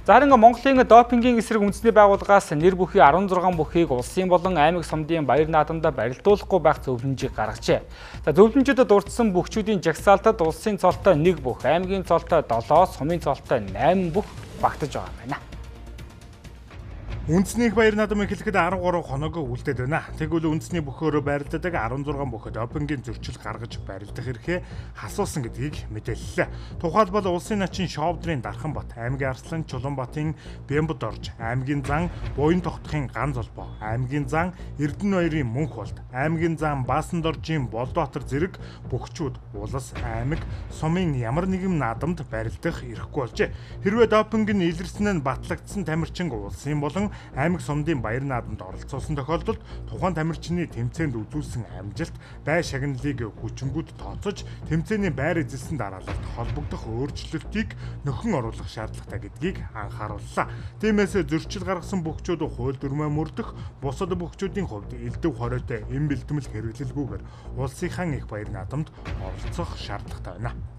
За харин Монголын допингийн эсрэг үндэсний байгууллагаас нэр бүхий 16 бүхийг улсын болон аймаг сумдын баяр наадамд барилдуулахгүй байх зөвлөмжийг гаргажээ. За зөвлөмжөд дурдсан бүхчүүдийн жагсаалтад улсын цолтой 1 бүх, аймгийн цолтой 7, сумын цолтой 8 бүх багтаж байгаа юм байна. Үндэсний баяр наадам эхлэхэд 13 хоног үлдээд байна. Тэгвэл үндэсний бөхөөрөө барилдадаг 16 бүх допингийн зөрчил гаргаж барилдах эрхээ хасуулсан гэдгийг мэдээллээ. Тухайлбал улсын начин Шовдрын Дархан бат, аймгийн Арслан Чулуунбатын Бямбад орж, аймгийн зан Буян тогтохын Ган золбоо, аймгийн зан Эрдэнэбаярын Мөнх болд, аймгийн зан Баасан доржийн Болдбаатар зэрэг бүхчүүд улс, аймаг, сумын ямар нэгэн наадамд барилдах эрхгүй болжээ. Хэрвээ допинг нь илэрсэн нь батлагдсан тамирчин улсын болон аймаг сумдын баяр наадамд оролцуулсан тохиолдолд тухайн тамирчны тэмцээнд үзүүлсэн амжилт, бай шагналыг хүчингүүд тооцож, тэмцээний байр эзэлсэн дараалалт холбогдох өөрчлөлтийг нөхөн оруулах шаардлагатай гэдгийг анхаарууллаа. Тиймээс зөрчил гаргасан бүхчүүд хууль дүрмээ мөрдөх, бусад бүхчүүдийн хувьд элдв хоройтой эм бэлтгэл хэрэглэлгүйгээр улсынхаа их баяр наадамд оролцох шаардлагатай байна.